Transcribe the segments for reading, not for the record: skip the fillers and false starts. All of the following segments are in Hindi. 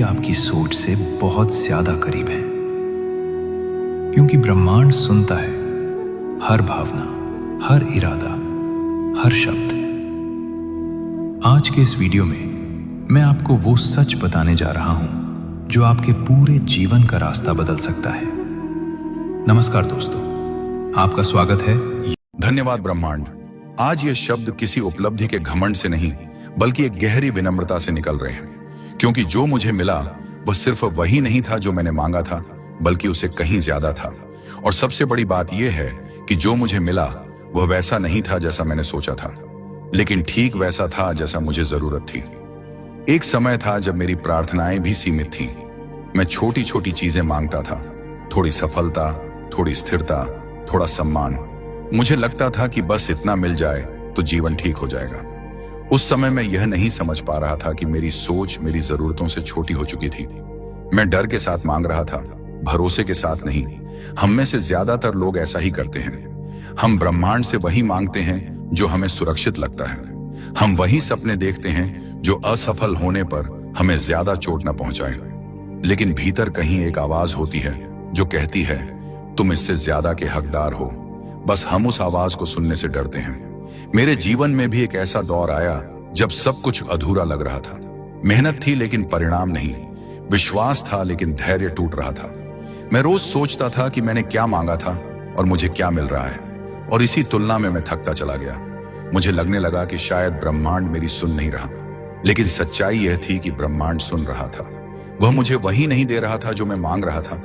आपकी सोच से बहुत ज्यादा करीब हैं, क्योंकि ब्रह्मांड सुनता है हर भावना, हर इरादा, हर शब्द। आज के इस वीडियो में मैं आपको वो सच बताने जा रहा हूं जो आपके पूरे जीवन का रास्ता बदल सकता है। नमस्कार दोस्तों, आपका स्वागत है। धन्यवाद ब्रह्मांड। आज ये शब्द किसी उपलब्धि के घमंड से नहीं, बल्कि एक गहरी विनम्रता से निकल रहे हैं, क्योंकि जो मुझे मिला वह सिर्फ वही नहीं था जो मैंने मांगा था, बल्कि उससे कहीं ज्यादा था। और सबसे बड़ी बात यह है कि जो मुझे मिला वह वैसा नहीं था जैसा मैंने सोचा था, लेकिन ठीक वैसा था जैसा मुझे जरूरत थी। एक समय था जब मेरी प्रार्थनाएं भी सीमित थीं। मैं छोटी छोटी चीजें मांगता था, थोड़ी सफलता, थोड़ी स्थिरता, थोड़ा सम्मान। मुझे लगता था कि बस इतना मिल जाए तो जीवन ठीक हो जाएगा। उस समय मैं यह नहीं समझ पा रहा था कि मेरी सोच मेरी जरूरतों से छोटी हो चुकी थी। मैं डर के साथ मांग रहा था, भरोसे के साथ नहीं। हम में से ज्यादातर लोग ऐसा ही करते हैं। हम ब्रह्मांड से वही मांगते हैं जो हमें सुरक्षित लगता है। हम वही सपने देखते हैं जो असफल होने पर हमें ज्यादा चोट न पहुंचाए। लेकिन भीतर कहीं एक आवाज होती है जो कहती है, तुम इससे ज्यादा के हकदार हो। बस हम उस आवाज को सुनने से डरते हैं। मेरे जीवन में भी एक ऐसा दौर आया जब सब कुछ अधूरा लग रहा था। मेहनत थी लेकिन परिणाम नहीं, विश्वास था लेकिन धैर्य टूट रहा था। मैं रोज सोचता था कि मैंने क्या मांगा था और मुझे क्या मिल रहा है, और इसी तुलना में मैं थकता चला गया। मुझे लगने लगा कि शायद ब्रह्मांड मेरी सुन नहीं रहा, लेकिन सच्चाई यह थी कि ब्रह्मांड सुन रहा था। वह मुझे वही नहीं दे रहा था जो मैं मांग रहा था,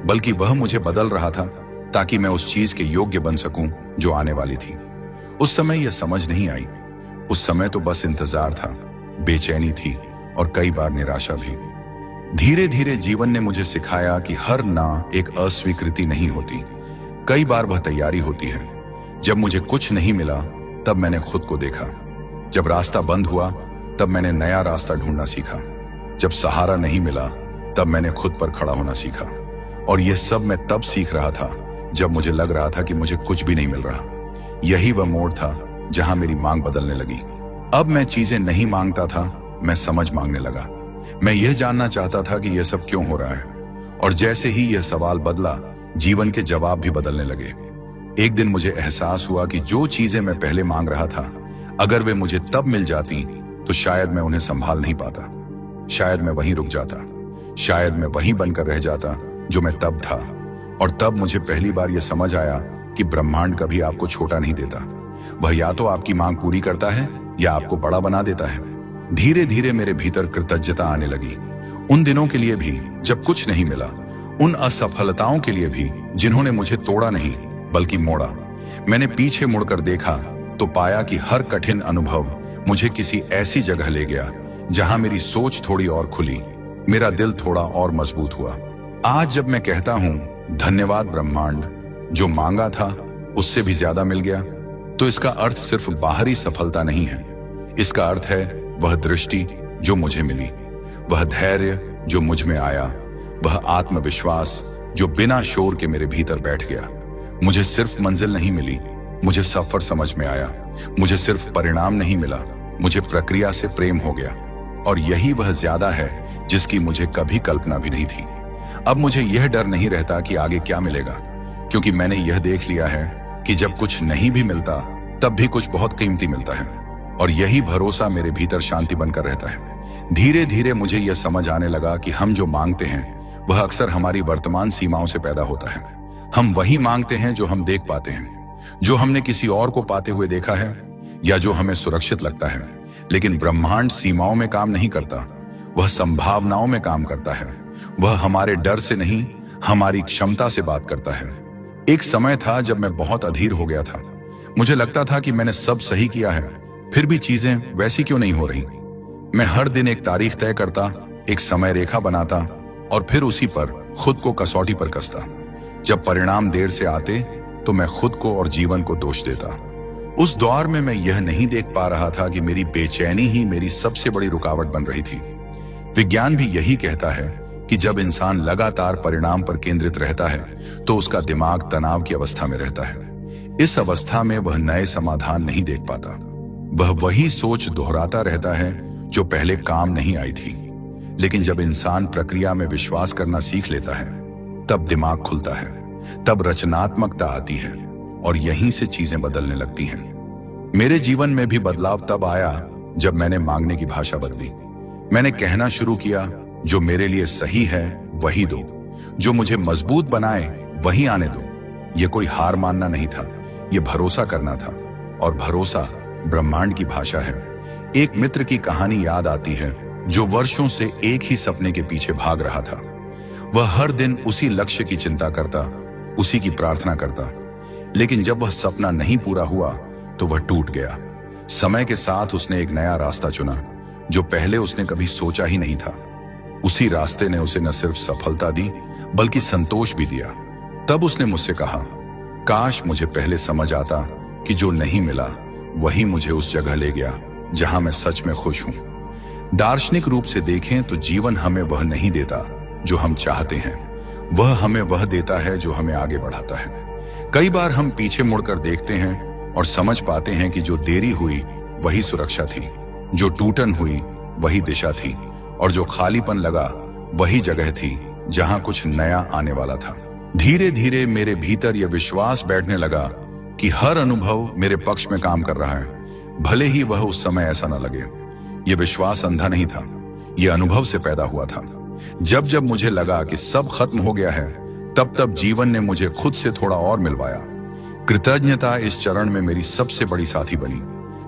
बल्कि वह मुझे बदल रहा था ताकि मैं उस चीज के योग्य बन सकूं जो आने वाली थी। उस समय यह समझ नहीं आई। उस समय तो बस इंतजार था, बेचैनी थी और कई बार निराशा भी। धीरे धीरे जीवन ने मुझे सिखाया कि हर ना एक अस्वीकृति नहीं होती, कई बार वह तैयारी होती है। जब मुझे कुछ नहीं मिला तब मैंने खुद को देखा। जब रास्ता बंद हुआ तब मैंने नया रास्ता ढूंढना सीखा। जब सहारा नहीं मिला तब मैंने खुद पर खड़ा होना सीखा। और यह सब मैं तब सीख रहा था जब मुझे लग रहा था कि मुझे कुछ भी नहीं मिल रहा। यही वह मोड़ था जहां मेरी मांग बदलने लगी। अब मैं चीजें नहीं मांगता था, मैं समझ मांगने लगा। मैं यह जानना चाहता था कि यह सब क्यों हो रहा है। और जैसे ही यह सवाल बदला, जीवन के जवाब भी बदलने लगे। एक दिन मुझे एहसास हुआ कि जो चीजें मैं पहले मांग रहा था, अगर वे मुझे तब मिल जाती तो शायद मैं उन्हें संभाल नहीं पाता। शायद मैं वहीं रुक जाता, शायद मैं वहीं बनकर रह जाता जो मैं तब था। और तब मुझे पहली बार यह समझ आया कि ब्रह्मांड कभी आपको छोटा नहीं देता। वह या तो आपकी मांग पूरी करता है या आपको बड़ा बना देता है। धीरे धीरे मेरे भीतर कृतज्ञता आने लगी, उन दिनों के लिए भी जब कुछ नहीं मिला, उन असफलताओं के लिए भी जिन्होंने मुझे तोड़ा नहीं बल्कि मोड़ा। मैंने पीछे मुड़कर देखा तो पाया कि हर कठिन अनुभव मुझे किसी ऐसी जगह ले गया जहां मेरी सोच थोड़ी और खुली, मेरा दिल थोड़ा और मजबूत हुआ। आज जब मैं कहता हूं धन्यवाद ब्रह्मांड, जो मांगा था उससे भी ज्यादा मिल गया, तो इसका अर्थ सिर्फ बाहरी सफलता नहीं है। इसका अर्थ है वह दृष्टि जो मुझे मिली, वह धैर्य जो मुझ में आया, वह आत्मविश्वास जो बिना शोर के मेरे भीतर बैठ गया। मुझे सिर्फ मंजिल नहीं मिली, मुझे सफर समझ में आया। मुझे सिर्फ परिणाम नहीं मिला, मुझे प्रक्रिया से प्रेम हो गया। और यही वह ज्यादा है जिसकी मुझे कभी कल्पना भी नहीं थी। अब मुझे यह डर नहीं रहता कि आगे क्या मिलेगा, क्योंकि मैंने यह देख लिया है कि जब कुछ नहीं भी मिलता तब भी कुछ बहुत कीमती मिलता है। और यही भरोसा मेरे भीतर शांति बनकर रहता है। धीरे धीरे मुझे यह समझ आने लगा कि हम जो मांगते हैं वह अक्सर हमारी वर्तमान सीमाओं से पैदा होता है। हम वही मांगते हैं जो हम देख पाते हैं, जो हमने किसी और को पाते हुए देखा है, या जो हमें सुरक्षित लगता है। लेकिन ब्रह्मांड सीमाओं में काम नहीं करता, वह संभावनाओं में काम करता है। वह हमारे डर से नहीं, हमारी क्षमता से बात करता है। एक समय था जब मैं बहुत अधीर हो गया था। मुझे लगता था कि मैंने सब सही किया है, फिर भी चीजें वैसी क्यों नहीं हो रही। मैं हर दिन एक तारीख तय करता, एक समय रेखा बनाता और फिर उसी पर खुद को कसौटी पर कसता। जब परिणाम देर से आते तो मैं खुद को और जीवन को दोष देता। उस दौर में मैं यह नहीं देख पा रहा था कि मेरी बेचैनी ही मेरी सबसे बड़ी रुकावट बन रही थी। विज्ञान भी यही कहता है कि जब इंसान लगातार परिणाम पर केंद्रित रहता है तो उसका दिमाग तनाव की अवस्था में रहता है। इस अवस्था में वह नए समाधान नहीं देख पाता। वह वही सोच दोहराता रहता है जो पहले काम नहीं आई थी। लेकिन जब इंसान प्रक्रिया में विश्वास करना सीख लेता है, तब दिमाग खुलता है, तब रचनात्मकता आती है और यहीं से चीजें बदलने लगती हैं। मेरे जीवन में भी बदलाव तब आया जब मैंने मांगने की भाषा बदली। मैंने कहना शुरू किया, जो मेरे लिए सही है वही दो, जो मुझे मजबूत बनाए वही आने दो। यह कोई हार मानना नहीं था, यह भरोसा करना था, और भरोसा ब्रह्मांड की भाषा है। एक मित्र की कहानी याद आती है जो वर्षों से एक ही सपने के पीछे भाग रहा था। वह हर दिन उसी लक्ष्य की चिंता करता, उसी की प्रार्थना करता, लेकिन जब वह सपना नहीं पूरा हुआ तो वह टूट गया। समय के साथ उसने एक नया रास्ता चुना जो पहले उसने कभी सोचा ही नहीं था। उसी रास्ते ने उसे न सिर्फ सफलता दी बल्कि संतोष भी दिया। तब उसने मुझसे कहा, काश मुझे पहले समझ आता कि जो नहीं मिला वही मुझे उस जगह ले गया जहां मैं सच में खुश हूं। दार्शनिक रूप से देखें तो जीवन हमें वह नहीं देता जो हम चाहते हैं, वह हमें वह देता है जो हमें आगे बढ़ाता है। कई बार हम पीछे मुड़कर देखते हैं और समझ पाते हैं कि जो देरी हुई वही सुरक्षा थी, जो टूटन हुई वही दिशा थी, और जो खालीपन लगा वही जगह थी जहां कुछ नया आने वाला था। धीरे धीरे मेरे भीतर यह विश्वास बैठने लगा कि हर अनुभव मेरे पक्ष में काम कर रहा है, भले ही वह उस समय ऐसा न लगे। यह विश्वास अंधा नहीं था, यह अनुभव से पैदा हुआ था। जब जब मुझे लगा कि सब खत्म हो गया है, तब तब जीवन ने मुझे खुद से थोड़ा और मिलवाया। कृतज्ञता इस चरण में मेरी सबसे बड़ी साथी बनी।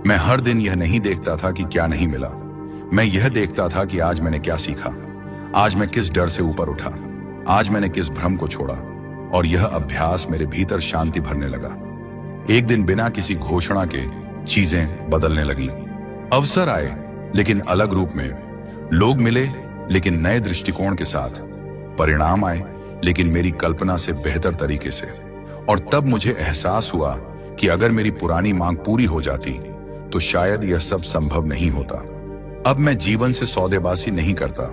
मैं हर दिन यह नहीं देखता था कि क्या नहीं मिला, मैं यह देखता था कि आज मैंने क्या सीखा, आज मैं किस डर से ऊपर उठा, आज मैंने किस भ्रम को छोड़ा, और यह अभ्यास मेरे भीतर शांति भरने लगा। एक दिन बिना किसी घोषणा के चीजें बदलने लगीं। अवसर आए लेकिन अलग रूप में, लोग मिले लेकिन नए दृष्टिकोण के साथ, परिणाम आए लेकिन मेरी कल्पना से बेहतर तरीके से। और तब मुझे एहसास हुआ कि अगर मेरी पुरानी मांग पूरी हो जाती तो शायद यह सब संभव नहीं होता। अब मैं जीवन से सौदेबाजी नहीं करता,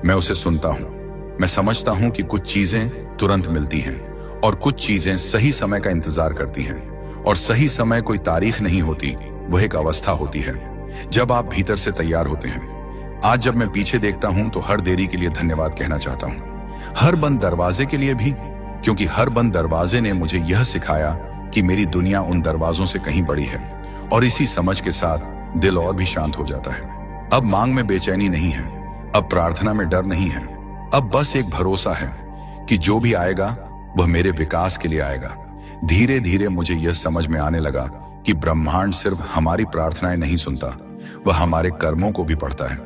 मैं उसे सुनता हूं। मैं समझता हूं कि कुछ चीजें तुरंत मिलती हैं और कुछ चीजें सही समय का इंतजार करती हैं, और सही समय कोई तारीख नहीं होती, वह एक अवस्था होती है जब आप भीतर से तैयार होते हैं। आज जब मैं पीछे देखता हूं तो हर देरी के लिए धन्यवाद कहना चाहता हूं, हर बंद दरवाजे के लिए भी, क्योंकि हर बंद दरवाजे ने मुझे यह सिखाया कि मेरी दुनिया उन दरवाजों से कहीं बड़ी है। और इसी समझ के साथ दिल और भी शांत हो जाता है। अब मांग में बेचैनी नहीं है, अब प्रार्थना में डर नहीं है, अब बस एक भरोसा है कि जो भी आएगा वह मेरे विकास के लिए आएगा। धीरे धीरे मुझे यह समझ में आने लगा कि ब्रह्मांड सिर्फ हमारी प्रार्थनाएं नहीं सुनता, वह हमारे कर्मों को भी पढ़ता है।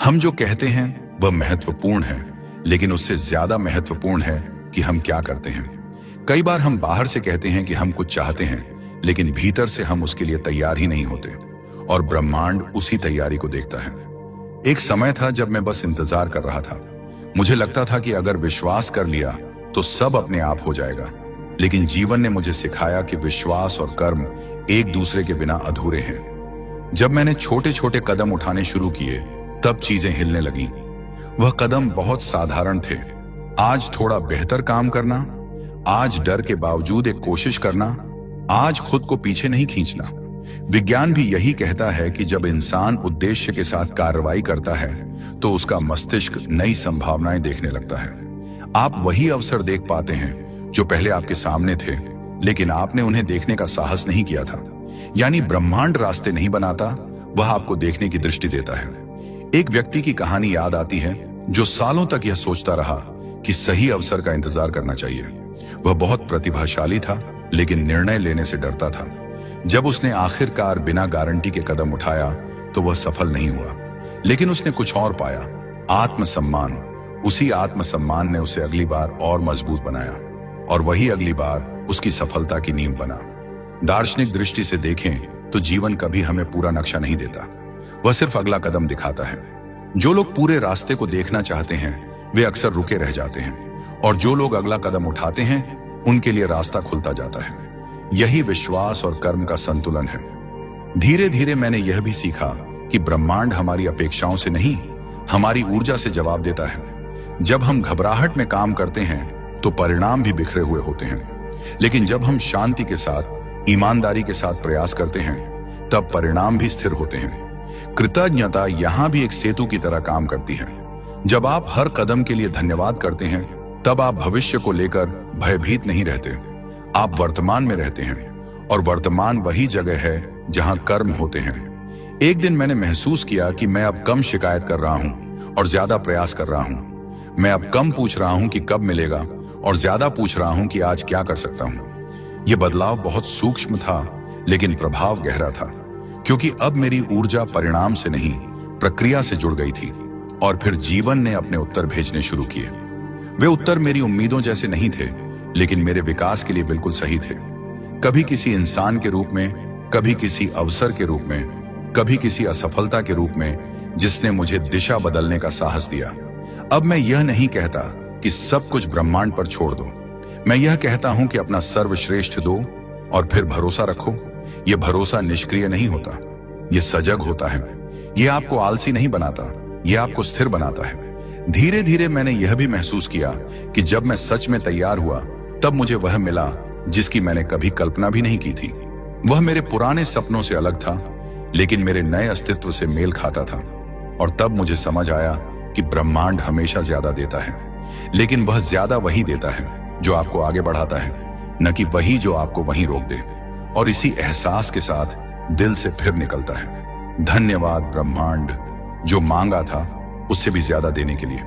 हम जो कहते हैं वह महत्वपूर्ण है, लेकिन उससे ज्यादा महत्वपूर्ण है कि हम क्या करते हैं। कई बार हम बाहर से कहते हैं कि हम कुछ चाहते हैं, लेकिन भीतर से हम उसके लिए तैयार ही नहीं होते, और ब्रह्मांड उसी तैयारी को देखता है। एक समय था जब मैं बस इंतजार कर रहा था। मुझे लगता था कि अगर विश्वास कर लिया तो सब अपने आप हो जाएगा, लेकिन जीवन ने मुझे सिखाया कि विश्वास और कर्म एक दूसरे के बिना अधूरे हैं। जब मैंने छोटे छोटे कदम उठाने शुरू किए, तब चीजें हिलने लगीं। वह कदम बहुत साधारण थे, आज थोड़ा बेहतर काम करना, आज डर के बावजूद एक कोशिश करना, आज खुद को पीछे नहीं खींचना। विज्ञान भी यही कहता है कि जब इंसान उद्देश्य के साथ कार्रवाई करता है तो उसका मस्तिष्क नई संभावनाएं देखने लगता है। आप वही अवसर देख पाते हैं जो पहले आपके सामने थे, लेकिन आपने उन्हें देखने का साहस नहीं किया था। यानी ब्रह्मांड रास्ते नहीं बनाता, वह आपको देखने की दृष्टि देता है। एक व्यक्ति की कहानी याद आती है जो सालों तक यह सोचता रहा कि सही अवसर का इंतजार करना चाहिए। वह बहुत प्रतिभाशाली था, लेकिन निर्णय लेने से डरता था। जब उसने आखिरकार बिना गारंटी के कदम उठाया तो वह सफल नहीं हुआ, लेकिन उसने कुछ और पाया, आत्मसम्मान। उसी आत्मसम्मान ने उसे अगली बार और मजबूत बनाया, और वही अगली बार उसकी सफलता की नींव बना। दार्शनिक दृष्टि से देखें तो जीवन कभी हमें पूरा नक्शा नहीं देता, वह सिर्फ अगला कदम दिखाता है। जो लोग पूरे रास्ते को देखना चाहते हैं वे अक्सर रुके रह जाते हैं, और जो लोग अगला कदम उठाते हैं उनके लिए रास्ता खुलता जाता है। यही विश्वास और कर्म का संतुलन है। धीरे धीरे मैंने यह भी सीखा कि ब्रह्मांड हमारी अपेक्षाओं से नहीं, हमारी ऊर्जा से जवाब देता है। जब हम घबराहट में काम करते हैं तो परिणाम भी बिखरे हुए होते हैं, लेकिन जब हम शांति के साथ, ईमानदारी के साथ प्रयास करते हैं तब परिणाम भी स्थिर होते हैं। कृतज्ञता यहां भी एक सेतु की तरह काम करती है। जब आप हर कदम के लिए धन्यवाद करते हैं, तब आप भविष्य को लेकर भयभीत नहीं रहते। आप वर्तमान में रहते हैं, और वर्तमान वही जगह है जहां कर्म होते हैं। एक दिन मैंने महसूस किया कि मैं अब कम शिकायत कर रहा हूं और ज्यादा प्रयास कर रहा हूं। मैं अब कम पूछ रहा हूं कि कब मिलेगा और ज्यादा पूछ रहा हूं कि आज क्या कर सकता हूं। यह बदलाव बहुत सूक्ष्म था, लेकिन प्रभाव गहरा था, क्योंकि अब मेरी ऊर्जा परिणाम से नहीं, प्रक्रिया से जुड़ गई थी। और फिर जीवन ने अपने उत्तर भेजने शुरू किए। वे उत्तर मेरी उम्मीदों जैसे नहीं थे, लेकिन मेरे विकास के लिए बिल्कुल सही थे। कभी किसी इंसान के रूप में, कभी किसी अवसर के रूप में, कभी किसी असफलता के रूप में, जिसने मुझे दिशा बदलने का साहस दिया। अब मैं यह नहीं कहता कि सब कुछ ब्रह्मांड पर छोड़ दो। मैं यह कहता हूं कि अपना सर्वश्रेष्ठ दो और फिर भरोसा रखो। यह भरोसा निष्क्रिय नहीं होता, यह सजग होता है। यह आपको आलसी नहीं बनाता, यह आपको स्थिर बनाता है। धीरे धीरे मैंने यह भी महसूस किया कि जब मैं सच में तैयार हुआ, तब मुझे वह मिला जिसकी मैंने कभी कल्पना भी नहीं की थी। वह मेरे पुराने सपनों से अलग था, लेकिन मेरे नए अस्तित्व से मेल खाता था। और तब मुझे समझ आया कि ब्रह्मांड हमेशा ज्यादा देता है, लेकिन वह ज्यादा वही देता है जो आपको आगे बढ़ाता है, न कि वही जो आपको वहीं रोक दे। और इसी एहसास के साथ दिल से फिर निकलता है, धन्यवाद ब्रह्मांड, जो मांगा था उससे भी ज्यादा देने के लिए।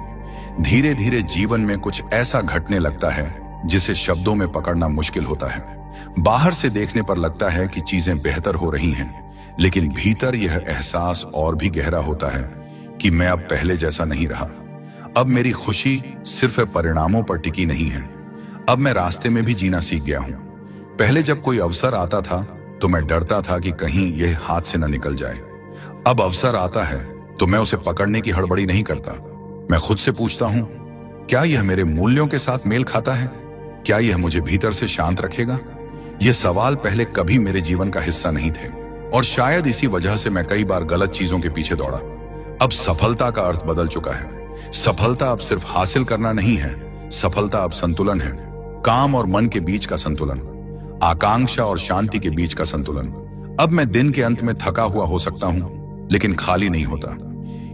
धीरे धीरे जीवन में कुछ ऐसा घटने लगता है जिसे शब्दों में पकड़ना मुश्किल होता है। बाहर से देखने पर लगता है कि चीजें बेहतर हो रही हैं, लेकिन भीतर यह एहसास और भी गहरा होता है कि मैं अब पहले जैसा नहीं रहा। अब मेरी खुशी सिर्फ परिणामों पर टिकी नहीं है, अब मैं रास्ते में भी जीना सीख गया हूं। पहले जब कोई अवसर आता था तो मैं डरता था कि कहीं यह हाथ से न निकल जाए। अब अवसर आता है तो मैं उसे पकड़ने की हड़बड़ी नहीं करता। मैं खुद से पूछता हूं, क्या यह मेरे मूल्यों के साथ मेल खाता है? क्या यह मुझे भीतर से शांत रखेगा? ये सवाल पहले कभी मेरे जीवन का हिस्सा नहीं थे, और शायद इसी वजह से मैं कई बार गलत चीजों के पीछे दौड़ा। अब सफलता का अर्थ बदल चुका है। सफलता अब सिर्फ हासिल करना नहीं है, सफलता अब संतुलन है। काम और मन के बीच का संतुलन, आकांक्षा और शांति के बीच का संतुलन। अब मैं दिन के अंत में थका हुआ हो सकता हूं, लेकिन खाली नहीं होता।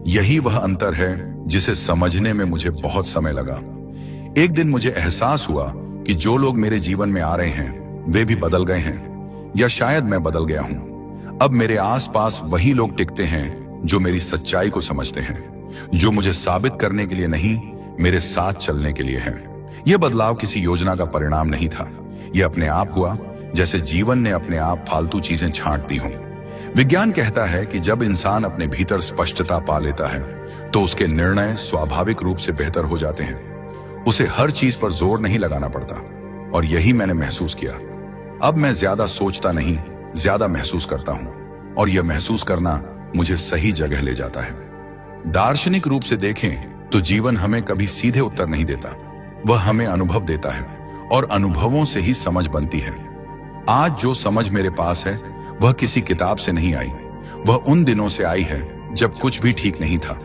यही वह अंतर है जिसे समझने में मुझे बहुत समय लगा। एक दिन मुझे एहसास हुआ कि जो लोग मेरे जीवन में आ रहे हैं वे भी बदल गए हैं, या शायद मैं बदल गया हूं। अब मेरे आसपास वही लोग टिकते हैं जो मेरी सच्चाई को समझते हैं, जो मुझे साबित करने के लिए नहीं, मेरे साथ चलने के लिए है। यह बदलाव किसी योजना का परिणाम नहीं था, यह अपने आप हुआ, जैसे जीवन ने अपने आप फालतू चीजें छांट दी हों। विज्ञान कहता है कि जब इंसान अपने भीतर स्पष्टता पा लेता है तो उसके निर्णय स्वाभाविक रूप से बेहतर हो जाते हैं। उसे हर चीज पर जोर नहीं लगाना पड़ता, और यही मैंने महसूस किया। अब मैं ज्यादा सोचता नहीं, ज्यादा महसूस करता हूं, और यह महसूस करना मुझे सही जगह ले जाता है। दार्शनिक रूप से देखें तो जीवन हमें कभी सीधे उत्तर नहीं देता, वह हमें अनुभव देता है, और अनुभवों से ही समझ बनती है। आज जो समझ मेरे पास है वह किसी किताब से नहीं आई, वह उन दिनों से आई है जब कुछ भी ठीक नहीं था,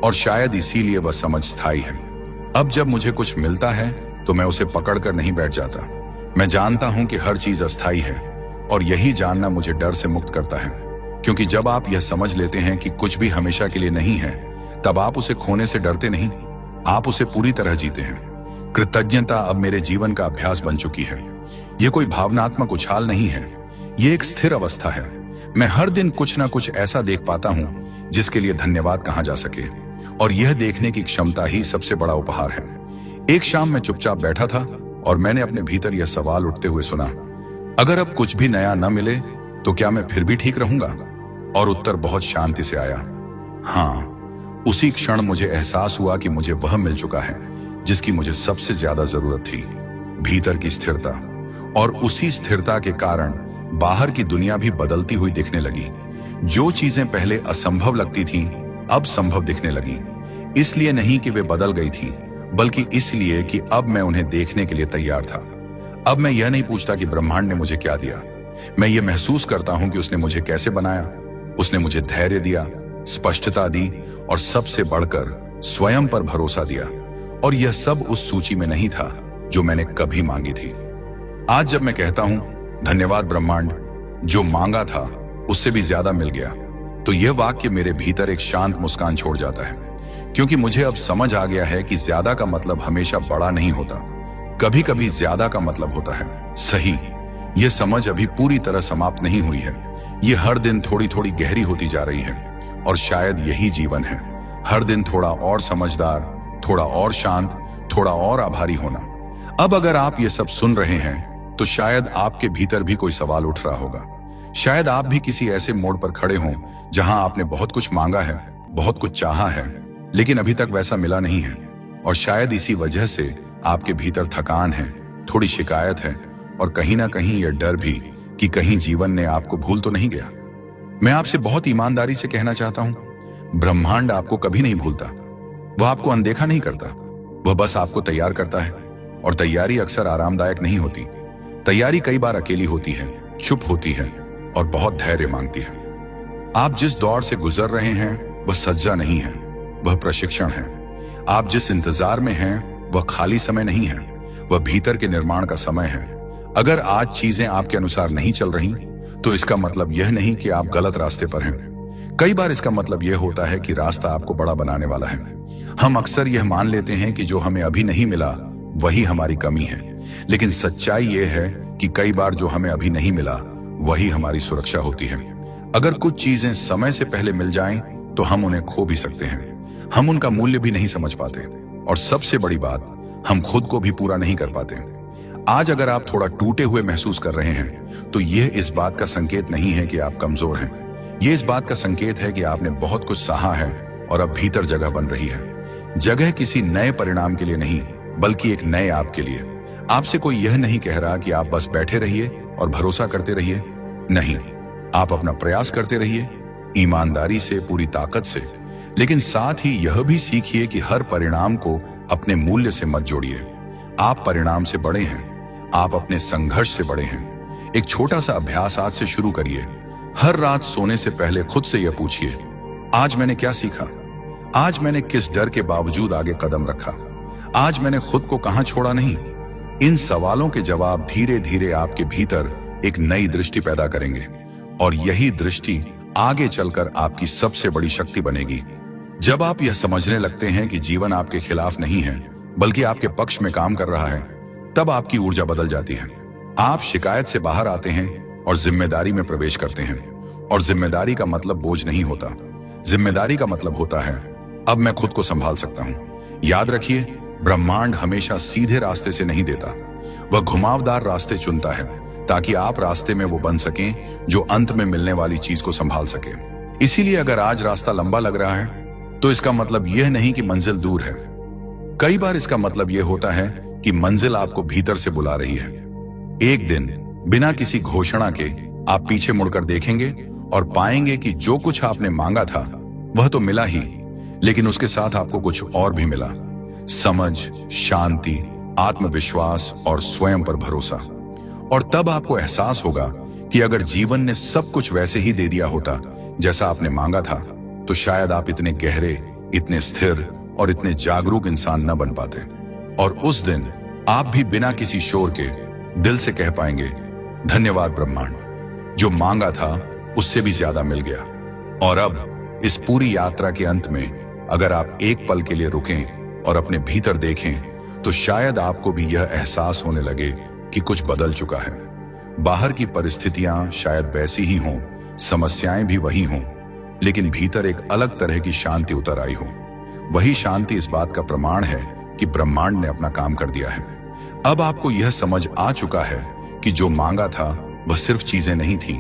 और शायद इसीलिए वह समझ स्थायी है। अब जब मुझे कुछ मिलता है तो मैं उसे पकड़कर नहीं बैठ जाता। मैं जानता हूं कि हर चीज अस्थायी है, और यही जानना मुझे डर से मुक्त करता है, क्योंकि जब आप यह समझ लेते हैं कि कुछ भी हमेशा के लिए नहीं है, तब आप उसे खोने से डरते नहीं, आप उसे पूरी तरह जीते हैं। कृतज्ञता अब मेरे जीवन का अभ्यास बन चुकी है। यह कोई भावनात्मक उछाल नहीं है, यह एक स्थिर अवस्था है। मैं हर दिन कुछ ना कुछ ऐसा देख पाता हूं जिसके लिए धन्यवाद कहा जा सके, और यह देखने की क्षमता ही सबसे बड़ा उपहार है। एक शाम मैं चुपचाप बैठा था और मैंने अपने भीतर यह सवाल उठते हुए सुना, अगर अब कुछ भी नया न मिले तो क्या मैं फिर भी ठीक रहूंगा? और उत्तर बहुत शांति से आया, हाँ। उसी क्षण मुझे एहसास हुआ कि मुझे वह मिल चुका है जिसकी मुझे सबसे ज्यादा जरूरत थी, भीतर की स्थिरता। और उसी स्थिरता के कारण बाहर की दुनिया भी बदलती हुई दिखने लगी। जो चीजें पहले असंभव लगती थीं, अब संभव दिखने लगी। इसलिए नहीं कि वे बदल गई थीं, बल्कि इसलिए कि अब मैं उन्हें देखने के लिए तैयार था। अब मैं यह नहीं पूछता कि ब्रह्मांड ने मुझे क्या दिया, मैं यह महसूस करता हूं कि उसने मुझे कैसे बनाया। उसने मुझे धैर्य दिया, स्पष्टता दी, और सबसे बढ़कर स्वयं पर भरोसा दिया। और यह सब उस सूची में नहीं था जो मैंने कभी मांगी थी। आज जब मैं कहता हूं, धन्यवाद ब्रह्मांड, जो मांगा था उससे भी ज्यादा मिल गया, तो यह वाक्य मेरे भीतर एक शांत मुस्कान छोड़ जाता है, क्योंकि मुझे अब समझ आ गया है कि ज्यादा का मतलब हमेशा बड़ा नहीं होता, कभी कभी ज्यादा का मतलब होता है सही। यह समझ अभी पूरी तरह समाप्त नहीं हुई है, ये हर दिन थोड़ी थोड़ी गहरी होती जा रही है और शायद यही जीवन है, हर दिन थोड़ा और समझदार, थोड़ा और शांत, थोड़ा और आभारी होना। अब अगर आप ये सब सुन रहे हैं तो शायद आपके भीतर भी कोई सवाल उठ रहा होगा। शायद आप भी किसी ऐसे मोड़ पर खड़े हों जहां आपने बहुत कुछ मांगा है, बहुत कुछ चाहा है, लेकिन अभी तक वैसा मिला नहीं है। और शायद इसी वजह से आपके भीतर थकान है, थोड़ी शिकायत है और कहीं ना कहीं यह डर भी कि कहीं जीवन ने आपको भूल तो नहीं गया। मैं आपसे बहुत ईमानदारी से कहना चाहता हूं, ब्रह्मांड आपको कभी नहीं भूलता। वह आपको अनदेखा नहीं करता, वह बस आपको तैयार करता है। और तैयारी अक्सर आरामदायक नहीं होती। तैयारी कई बार अकेली होती है, चुप होती है और बहुत धैर्य मांगती है। आप जिस दौर से गुजर रहे हैं वह सज्जा नहीं है, वह प्रशिक्षण है। आप जिस इंतजार में हैं वह खाली समय नहीं है, वह भीतर के निर्माण का समय है। अगर आज चीजें आपके अनुसार नहीं चल रही तो इसका मतलब यह नहीं कि आप गलत रास्ते पर हैं। कई बार इसका मतलब यह होता है कि रास्ता आपको बड़ा बनाने वाला है। हम अक्सर यह मान लेते हैं कि जो हमें अभी नहीं मिला वही हमारी कमी है, लेकिन सच्चाई यह है कि कई बार जो हमें अभी नहीं मिला वही हमारी सुरक्षा होती है। अगर कुछ चीजें समय से पहले मिल जाएं तो हम उन्हें खो भी सकते हैं। हम उनका मूल्य भी नहीं समझ पाते और सबसे बड़ी बात, हम खुद को भी पूरा नहीं कर पाते। आज अगर आप थोड़ा टूटे हुए महसूस कर रहे हैं तो यह इस बात का संकेत नहीं है कि आप कमजोर हैं। यह इस बात का संकेत है कि आपने बहुत कुछ सहा है और अब भीतर जगह बन रही है। जगह किसी नए परिणाम के लिए नहीं, बल्कि एक नए आप के लिए। आपसे कोई यह नहीं कह रहा कि आप बस बैठे रहिए और भरोसा करते रहिए। नहीं, आप अपना प्रयास करते रहिए, ईमानदारी से, पूरी ताकत से। लेकिन साथ ही यह भी सीखिए कि हर परिणाम को अपने मूल्य से मत जोड़िए। आप परिणाम से बड़े हैं, आप अपने संघर्ष से बड़े हैं। एक छोटा सा अभ्यास आज से शुरू करिए। हर रात सोने से पहले खुद से यह पूछिए, आज मैंने क्या सीखा? आज मैंने किस डर के बावजूद आगे कदम रखा? आज मैंने खुद को कहां छोड़ा नहीं? इन सवालों के जवाब धीरे धीरे आपके भीतर एक नई दृष्टि पैदा करेंगे और यही दृष्टि आगे चलकर आपकी सबसे बड़ी शक्ति बनेगी। जब आप यह समझने लगते हैं कि जीवन आपके खिलाफ नहीं है बल्कि आपके पक्ष में काम कर रहा है, तब आपकी ऊर्जा बदल जाती है। आप शिकायत से बाहर आते हैं और जिम्मेदारी में प्रवेश करते हैं। और जिम्मेदारी का मतलब बोझ नहीं होता, जिम्मेदारी का मतलब होता है अब मैं खुद को संभाल सकता हूं। याद रखिए, ब्रह्मांड हमेशा सीधे रास्ते से नहीं देता, वह घुमावदार रास्ते चुनता है ताकि आप रास्ते में वो बन सकें जो अंत में मिलने वाली चीज को संभाल सके। इसीलिए अगर आज रास्ता लंबा लग रहा है तो इसका मतलब यह नहीं कि मंजिल दूर है। कई बार इसका मतलब यह होता है कि मंजिल आपको भीतर से बुला रही है। एक दिन बिना किसी घोषणा के आप पीछे मुड़कर देखेंगे और पाएंगे कि जो कुछ आपने मांगा था वह तो मिला ही, लेकिन उसके साथ आपको कुछ और भी मिला। समझ, शांति, आत्मविश्वास और स्वयं पर भरोसा। और तब आपको एहसास होगा कि अगर जीवन ने सब कुछ वैसे ही दे दिया होता जैसा आपने मांगा था तो शायद आप इतने गहरे, इतने स्थिर और इतने जागरूक इंसान न बन पाते। और उस दिन आप भी बिना किसी शोर के दिल से कह पाएंगे, धन्यवाद ब्रह्मांड, जो मांगा था उससे भी ज्यादा मिल गया। और अब इस पूरी यात्रा के अंत में अगर आप एक पल के लिए रुकें और अपने भीतर देखें तो शायद आपको भी यह एहसास होने लगे कि कुछ बदल चुका है। बाहर की परिस्थितियां शायद वैसी ही हों, समस्याएं भी वही हों, लेकिन भीतर एक अलग तरह की शांति उतर आई हो। वही शांति इस बात का प्रमाण है कि ब्रह्मांड ने अपना काम कर दिया है। अब आपको यह समझ आ चुका है कि जो मांगा था वह सिर्फ चीजें नहीं थी।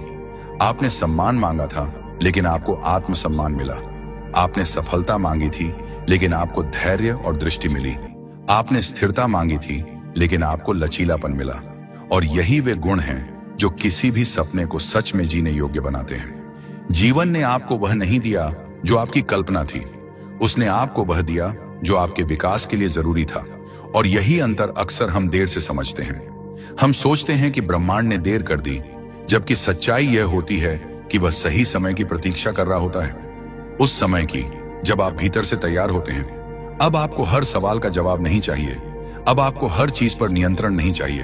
आपने सम्मान मांगा था लेकिन आपको आत्मसम्मान मिला। आपने सफलता मांगी थी लेकिन आपको धैर्य और दृष्टि मिली। आपने स्थिरता मांगी थी लेकिन आपको लचीलापन मिला। और यही वे गुण हैं जो किसी भी सपने को सच में जीने योग्य बनाते हैं। जीवन ने आपको वह नहीं दिया जो आपकी कल्पना थी, उसने आपको वह दिया जो आपके विकास के लिए जरूरी था। और यही अंतर अक्सर हम देर से समझते हैं। हम सोचते हैं कि ब्रह्मांड ने देर कर दी, जबकि सच्चाई यह होती है कि वह सही समय की प्रतीक्षा कर रहा होता है। उस समय की जब आप भीतर से तैयार होते हैं। अब आपको हर सवाल का जवाब नहीं चाहिए, अब आपको हर चीज पर नियंत्रण नहीं चाहिए,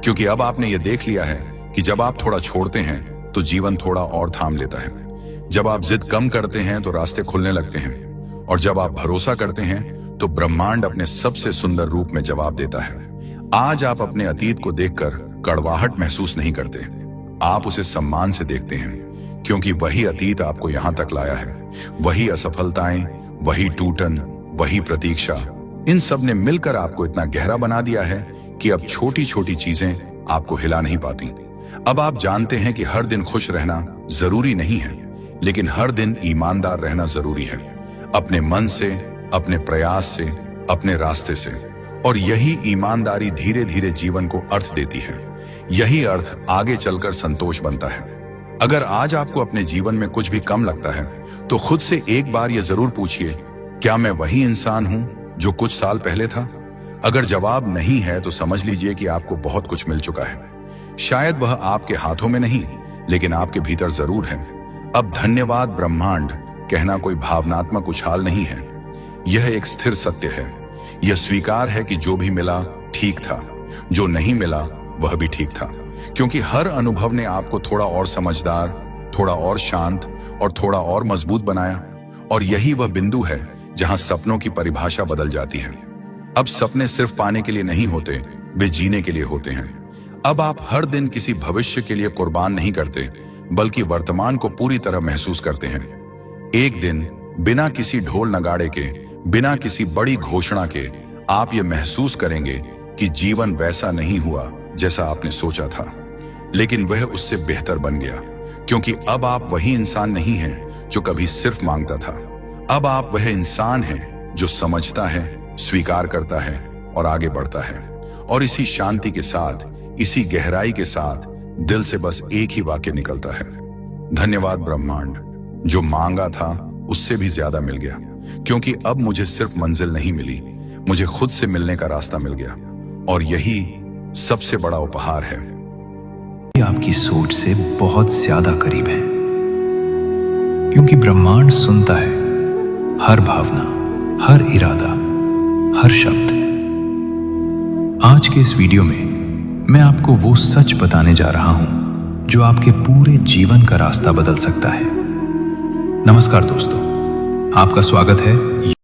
क्योंकि अब आपने यह देख लिया है कि जब आप थोड़ा छोड़ते हैं तो जीवन थोड़ा और थाम लेता है। जब आप जिद कम करते हैं तो रास्ते खुलने लगते हैं। और जब आप भरोसा करते हैं तो ब्रह्मांड अपने सबसे सुंदर रूप में जवाब देता है। आज आप अपने अतीत को देखकर कड़वाहट महसूस नहीं करते, आप उसे सम्मान से देखते हैं, क्योंकि वही अतीत आपको यहां तक लाया है। वही असफलताएं, वही टूटन, वही प्रतीक्षा, इन सब ने मिलकर आपको इतना गहरा बना दिया है कि अब छोटी छोटी चीजें आपको हिला नहीं पाती। अब आप जानते हैं कि हर दिन खुश रहना जरूरी नहीं है, लेकिन हर दिन ईमानदार रहना जरूरी है, अपने मन से, अपने प्रयास से, अपने रास्ते से। और यही ईमानदारी धीरे धीरे जीवन को अर्थ देती है। यही अर्थ आगे चलकर संतोष बनता है। अगर आज आपको अपने जीवन में कुछ भी कम लगता है तो खुद से एक बार यह जरूर पूछिए, क्या मैं वही इंसान हूं जो कुछ साल पहले था? अगर जवाब नहीं है तो समझ लीजिए कि आपको बहुत कुछ मिल चुका है। शायद वह आपके हाथों में नहीं, लेकिन आपके भीतर जरूर है। अब धन्यवाद ब्रह्मांड कहना कोई भावनात्मक उछाल नहीं है, यह एक स्थिर सत्य है। यह स्वीकार है कि जो भी मिला ठीक था, जो नहीं मिला वह भी ठीक था, क्योंकि हर अनुभव ने आपको थोड़ा और समझदार, थोड़ा और शांत और थोड़ा और मजबूत बनाया। और यही वह बिंदु है जहां सपनों की परिभाषा बदल जाती है। अब सपने सिर्फ पाने के लिए नहीं होते, वे जीने के लिए होते हैं। अब आप हर दिन किसी भविष्य के लिए कुर्बान नहीं करते, बल्कि वर्तमान को पूरी तरह महसूस करते हैं। एक दिन बिना किसी ढोल नगाड़े के, बिना किसी बड़ी घोषणा के, आप ये महसूस करेंगे कि जीवन वैसा नहीं हुआ जैसा आपने सोचा था, लेकिन वह उससे बेहतर बन गया, क्योंकि अब आप वही इंसान नहीं हैं जो कभी सिर्फ मांगता था। अब आप वह इंसान हैं जो समझता है, स्वीकार करता है और आगे बढ़ता है। और इसी शांति के साथ, इसी गहराई के साथ दिल से बस एक ही वाक्य निकलता है, धन्यवाद ब्रह्मांड, जो मांगा था उससे भी ज्यादा मिल गया, क्योंकि अब मुझे सिर्फ मंजिल नहीं मिली, मुझे खुद से मिलने का रास्ता मिल गया। और यही सबसे बड़ा उपहार है। ये आपकी सोच से बहुत ज्यादा करीब है, क्योंकि ब्रह्मांड सुनता है हर भावना, हर इरादा, हर शब्द। आज के इस वीडियो में मैं आपको वो सच बताने जा रहा हूं जो आपके पूरे जीवन का रास्ता बदल सकता है। नमस्कार दोस्तों, आपका स्वागत है